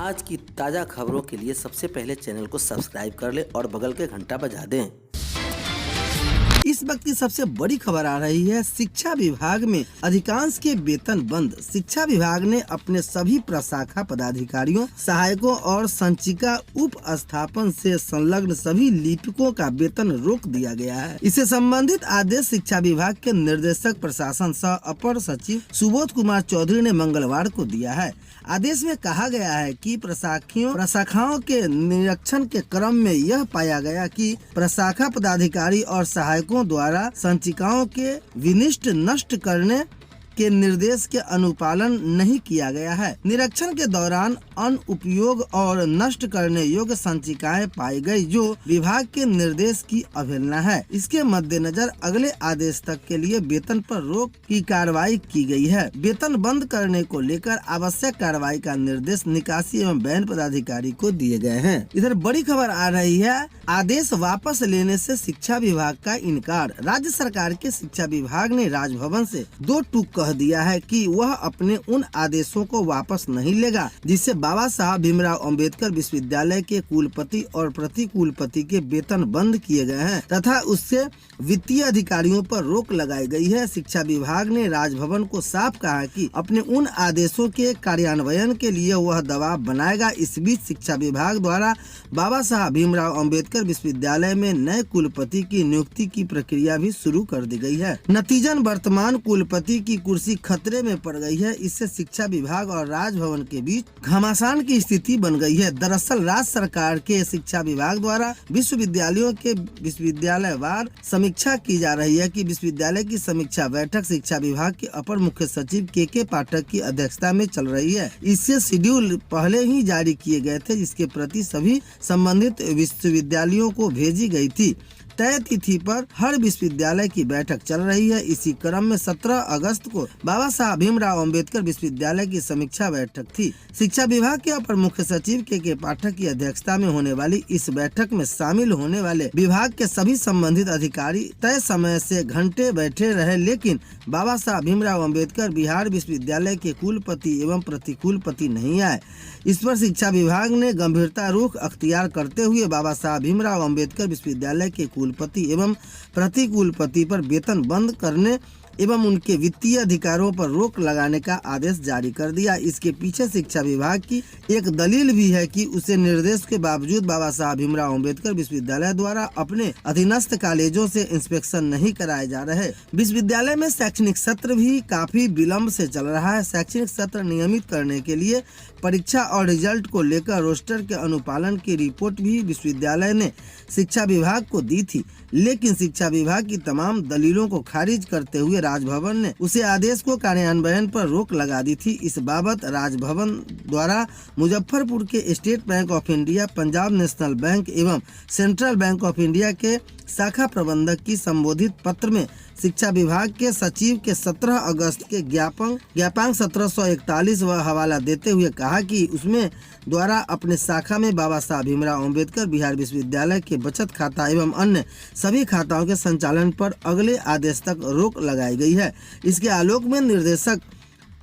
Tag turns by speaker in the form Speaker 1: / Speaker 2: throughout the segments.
Speaker 1: आज की ताज़ा खबरों के लिए सबसे पहले चैनल को सब्सक्राइब कर लें और बगल के घंटा बजा दें।
Speaker 2: इस वक्त की सबसे बड़ी खबर आ रही है, शिक्षा विभाग में अधिकांश के वेतन बंद। शिक्षा विभाग ने अपने सभी प्रशाखा पदाधिकारियों, सहायकों और संचिका उप स्थापन से संलग्न सभी लिपिकों का वेतन रोक दिया गया है। इससे संबंधित आदेश शिक्षा विभाग के निर्देशक प्रशासन सह अपर सचिव सुबोध कुमार चौधरी ने मंगलवार को दिया है। आदेश में कहा गया है कि प्रशाखाओं के निरीक्षण के क्रम में यह पाया गया कि प्रशाखा पदाधिकारी और सहायकों द्वारा संचिकाओं के विनिष्ट नष्ट करने के निर्देश के अनुपालन नहीं किया गया है। निरीक्षण के दौरान अनुपयोग और नष्ट करने योग्य संचिकाएं पाई गई, जो विभाग के निर्देश की अवहेलना है। इसके मद्देनजर अगले आदेश तक के लिए वेतन पर रोक की कार्रवाई की गई है। वेतन बंद करने को लेकर आवश्यक कार्रवाई का निर्देश निकासी एवं बैन पदाधिकारी को दिए गए हैं। इधर बड़ी खबर आ रही है, आदेश वापस लेने से शिक्षा विभाग का इनकार। राज्य सरकार के शिक्षा विभाग ने राजभवन से दो टूक कह दिया है कि वह अपने उन आदेशों को वापस नहीं लेगा जिससे बाबा साहब भीमराव अंबेडकर विश्वविद्यालय के कुलपति और प्रति कुलपति के वेतन बंद किए गए हैं तथा उससे वित्तीय अधिकारियों पर रोक लगाई गई है। शिक्षा विभाग ने राजभवन को साफ कहा कि अपने उन आदेशों के कार्यान्वयन के लिए वह दबाव बनाएगा। इस बीच शिक्षा विभाग द्वारा बाबा साहब भीमराव अंबेडकर विश्वविद्यालय में नए कुलपति की नियुक्ति की प्रक्रिया भी शुरू कर दी गई है। नतीजन वर्तमान कुलपति की कुर्सी खतरे में पड़ गई है। इससे शिक्षा विभाग और राजभवन के बीच घमासान की स्थिति बन गई है। दरअसल राज्य सरकार के शिक्षा विभाग द्वारा विश्वविद्यालयों के विश्वविद्यालयवार समीक्षा की जा रही है कि विश्वविद्यालय की समीक्षा बैठक शिक्षा विभाग के अपर मुख्य सचिव के पाठक की अध्यक्षता में चल रही है। इससे शेड्यूल पहले ही जारी किए गए थे, जिसके प्रति सभी संबंधित विश्वविद्यालयों को भेजी गई थी। तय तिथि पर हर विश्वविद्यालय की बैठक चल रही है। इसी क्रम में 17 अगस्त को बाबा साहब भीमराव अंबेडकर विश्वविद्यालय की समीक्षा बैठक थी। शिक्षा विभाग के अपर मुख्य सचिव के पाठक की अध्यक्षता में होने वाली इस बैठक में शामिल होने वाले विभाग के सभी संबंधित अधिकारी तय समय से घंटे बैठे रहे, लेकिन बाबा साहब भीमराव अंबेडकर बिहार विश्वविद्यालय के कुलपति एवं प्रतिकुलपति नहीं आए। इस पर शिक्षा विभाग ने गंभीरता रुख अख्तियार करते हुए बाबा साहब भीमराव अंबेडकर विश्वविद्यालय के कुलपति एवं प्रतिकुलपति पर वेतन बंद करने एवं उनके वित्तीय अधिकारों पर रोक लगाने का आदेश जारी कर दिया। इसके पीछे शिक्षा विभाग की एक दलील भी है कि उसे निर्देश के बावजूद बाबा साहब भीमराव अंबेडकर विश्वविद्यालय द्वारा अपने अधीनस्थ कॉलेजों से इंस्पेक्शन नहीं कराए जा रहे। विश्वविद्यालय में शैक्षणिक सत्र भी काफी विलम्ब से चल रहा है। शैक्षणिक सत्र नियमित करने के लिए परीक्षा और रिजल्ट को लेकर रोस्टर के अनुपालन की रिपोर्ट भी विश्वविद्यालय ने शिक्षा विभाग को दी थी, लेकिन शिक्षा विभाग की तमाम दलीलों को खारिज करते हुए राजभवन ने उसे आदेश को कार्यान्वयन पर रोक लगा दी थी। इस बाबत राजभवन द्वारा मुजफ्फरपुर के state bank of India, Punjab national bank एवं सेंट्रल बैंक ऑफ इंडिया के शाखा प्रबंधक की संबोधित पत्र में शिक्षा विभाग के सचिव के 17 अगस्त के ज्ञापांक 1741 व हवाला देते हुए कहा कि उसमें द्वारा अपने शाखा में बाबा साहब भीमराव अंबेडकर बिहार विश्वविद्यालय के बचत खाता एवं अन्य सभी खाताओं के संचालन पर अगले आदेश तक रोक लगाई गई है। इसके आलोक में निर्देशक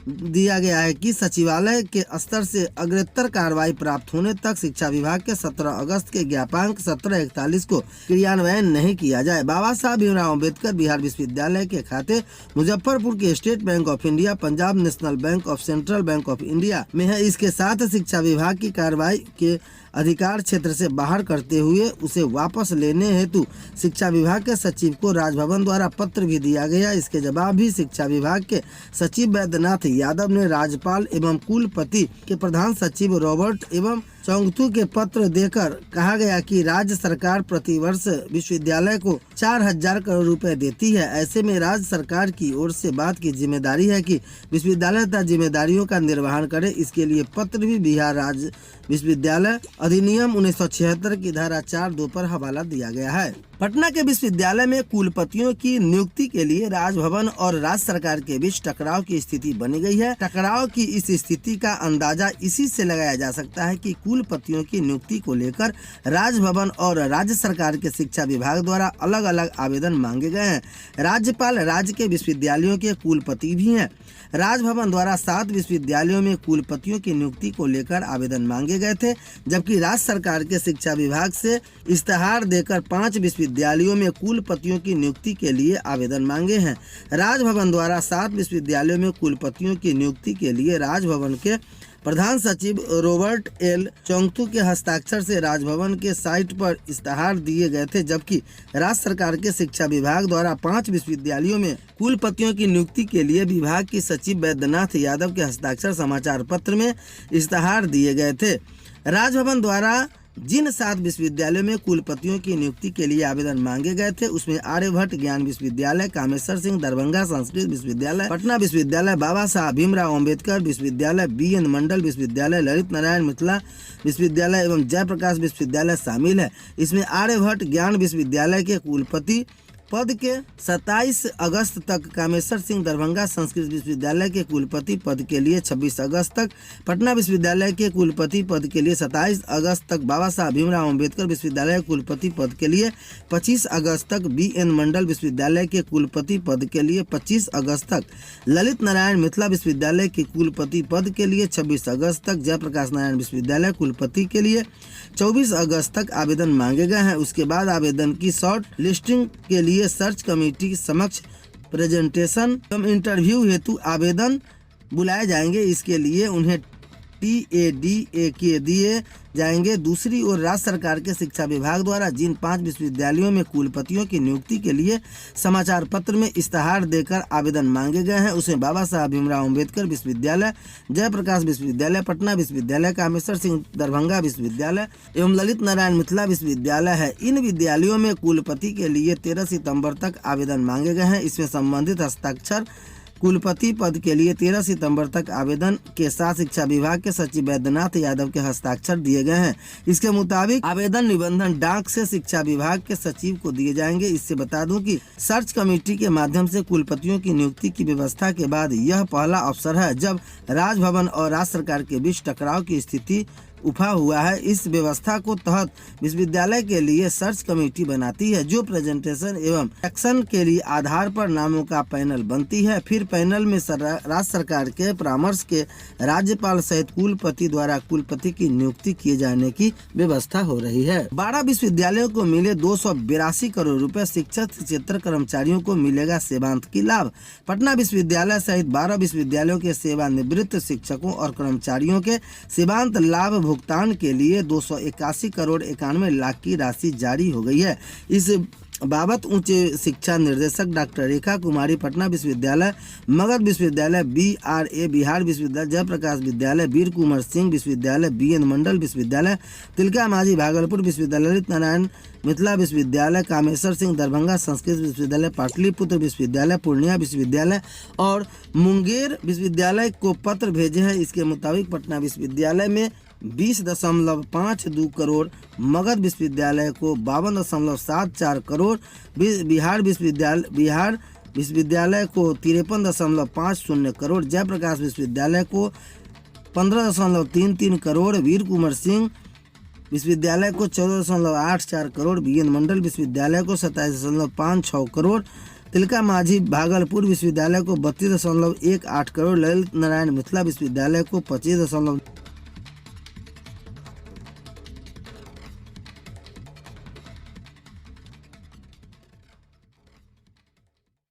Speaker 2: दिया गया है कि सचिवालय के स्तर से अग्रेतर कार्रवाई प्राप्त होने तक शिक्षा विभाग के 17 अगस्त के ज्ञापांक 1741 को क्रियान्वयन नहीं किया जाए। बाबा साहब भीमराव अंबेडकर बिहार विश्वविद्यालय के खाते मुजफ्फरपुर के state bank of India, Punjab national bank of central bank of India में है। इसके साथ शिक्षा विभाग की कार्रवाई के अधिकार क्षेत्र से बाहर करते हुए उसे वापस लेने हेतु शिक्षा विभाग के सचिव को राजभवन द्वारा पत्र भी दिया गया। इसके जवाब भी शिक्षा विभाग के सचिव वैद्यनाथ यादव ने राज्यपाल एवं कुलपति के प्रधान सचिव रॉबर्ट एवं चौंगथू के पत्र देकर कहा गया कि राज्य सरकार प्रतिवर्ष विश्वविद्यालय को 4000 करोड़ रुपए देती है। ऐसे में राज्य सरकार की ओर से बात की जिम्मेदारी है कि विश्वविद्यालय तथा जिम्मेदारियों का निर्वहन करे। इसके लिए पत्र भी बिहार राज्य विश्वविद्यालय अधिनियम 1976 की धारा 4(2) पर हवाला दिया गया है। पटना के विश्वविद्यालय में कुलपतियों की नियुक्ति के लिए राजभवन और राज्य सरकार के बीच टकराव की स्थिति बनी गई है। टकराव की इस स्थिति का अंदाजा इसी से लगाया जा सकता है कि कुलपतियों की नियुक्ति को लेकर राजभवन और राज्य सरकार के शिक्षा विभाग द्वारा अलग अलग आवेदन मांगे गए हैं। राज्यपाल राज्य के विश्वविद्यालयों के कुलपति भी हैं। राजभवन द्वारा 7 विश्वविद्यालयों में कुलपतियों की नियुक्ति को लेकर आवेदन मांगे गए थे, जबकि राज्य सरकार के शिक्षा विभाग से इस्तेहार देकर 5 विश्वविद्यालयों में कुलपतियों की नियुक्ति के लिए आवेदन मांगे हैं। राजभवन द्वारा 7 विश्वविद्यालयों में कुलपतियों की नियुक्ति के लिए राजभवन के प्रधान सचिव रॉबर्ट एल चोंगथू के हस्ताक्षर से राजभवन के साइट पर इस्तेहार दिए गए थे, जबकि राज्य सरकार के शिक्षा विभाग द्वारा 5 विश्वविद्यालयों में कुलपतियों की नियुक्ति के लिए विभाग की सचिव वैद्यनाथ यादव के हस्ताक्षर समाचार पत्र में इस्तेहार दिए गए थे। राजभवन द्वारा जिन 7 विश्वविद्यालयों में कुलपतियों की नियुक्ति के लिए आवेदन मांगे गए थे उसमें आर्यभट्ट ज्ञान विश्वविद्यालय, कामेश्वर सिंह दरभंगा संस्कृत विश्वविद्यालय, पटना विश्वविद्यालय, बाबा साहब भीमराव अम्बेडकर विश्वविद्यालय, BN मंडल विश्वविद्यालय, ललित नारायण मिथिला विश्वविद्यालय एवं जयप्रकाश विश्वविद्यालय शामिल है। इसमें आर्यभट्ट ज्ञान विश्वविद्यालय के कुलपति पद के 27 अगस्त तक, कामेश्वर सिंह दरभंगा संस्कृत विश्वविद्यालय के कुलपति पद के लिए 26 अगस्त तक, पटना विश्वविद्यालय के कुलपति पद के लिए 27 अगस्त तक, बाबा साहब भीमराव अम्बेडकर विश्वविद्यालय के कुलपति पद के लिए 25 अगस्त तक, BN मंडल विश्वविद्यालय के कुलपति पद के लिए 25 अगस्त तक, ललित नारायण मिथिला विश्वविद्यालय के कुलपति पद के लिए 26 अगस्त तक, जयप्रकाश नारायण विश्वविद्यालय कुलपति के लिए 24 अगस्त तक आवेदन मांगे गए हैं। उसके बाद आवेदन की शॉर्ट लिस्टिंग के लिए सर्च कमेटी के समक्ष प्रेजेंटेशन एवं इंटरव्यू हेतु आवेदन बुलाए जाएंगे। इसके लिए उन्हें TADA के दिए जाएंगे। दूसरी ओर राज्य सरकार के शिक्षा विभाग द्वारा जिन 5 विश्वविद्यालयों में कुलपतियों की नियुक्ति के लिए समाचार पत्र में इस्तेहार देकर आवेदन मांगे गए हैं उसमें बाबा साहब भीमराव अम्बेडकर विश्वविद्यालय, जयप्रकाश विश्वविद्यालय, पटना विश्वविद्यालय, कामेश्वर सिंह दरभंगा विश्वविद्यालय एवं ललित नारायण मिथिला विश्वविद्यालय है। इन विद्यालयों में कुलपति के लिए 13 सितम्बर तक आवेदन मांगे गए हैं। इसमें संबंधित हस्ताक्षर कुलपति पद के लिए 13 सितंबर तक आवेदन के साथ शिक्षा विभाग के सचिव वैद्यनाथ यादव के हस्ताक्षर दिए गए हैं। इसके मुताबिक आवेदन निबंधन डाक से शिक्षा विभाग के सचिव को दिए जाएंगे। इससे बता दूं कि सर्च कमेटी के माध्यम से कुलपतियों की नियुक्ति की व्यवस्था के बाद यह पहला अवसर है जब राजभवन और राज्य सरकार के बीच टकराव की स्थिति उफा हुआ है। इस व्यवस्था को तहत विश्वविद्यालय के लिए सर्च कमेटी बनाती है जो प्रेजेंटेशन एवं एक्शन के लिए आधार पर नामों का पैनल बनती है। फिर पैनल में राज्य सरकार के परामर्श के राज्यपाल सहित कुलपति द्वारा कुलपति की नियुक्ति किए जाने की व्यवस्था हो रही है। 12 विश्वविद्यालयों को मिले 282 करोड़ रुपए, शिक्षक क्षेत्र कर्मचारियों को मिलेगा सेवांत की लाभ। पटना विश्वविद्यालय सहित 12 विश्वविद्यालयों के सेवानिवृत्त शिक्षकों और कर्मचारियों के सेवांत लाभ भुगतान के लिए 281 करोड़ 91 लाख की राशि जारी हो गई है। इस बाबत उच्च शिक्षा निर्देशक डॉक्टर रेखा कुमारी, पटना विश्वविद्यालय, मगध विश्वविद्यालय, BRA बिहार विश्वविद्यालय, जयप्रकाश विद्यालय, वीर कुंवर सिंह विश्वविद्यालय, BN मंडल विश्वविद्यालय, तिलका मांझी भागलपुर विश्वविद्यालय, ललित नारायण मिथिला विश्वविद्यालय, कामेश्वर सिंह दरभंगा संस्कृत विश्वविद्यालय, पाटलिपुत्र विश्वविद्यालय, पूर्णिया विश्वविद्यालय और मुंगेर विश्वविद्यालय को पत्र भेजे हैं। इसके मुताबिक पटना विश्वविद्यालय में 20.52 करोड़, मगध विश्वविद्यालय को 52.74 करोड़, बिहार विश्वविद्यालय को 53.50 करोड़, जयप्रकाश विश्वविद्यालय को 15.33 करोड़, वीर कुंवर सिंह विश्वविद्यालय को 14.84 करोड़, BN मंडल विश्वविद्यालय को 27.56 करोड़, तिलका मांझी भागलपुर विश्वविद्यालय को 32.18 करोड़, ललित नारायण मिथिला विश्वविद्यालय को 25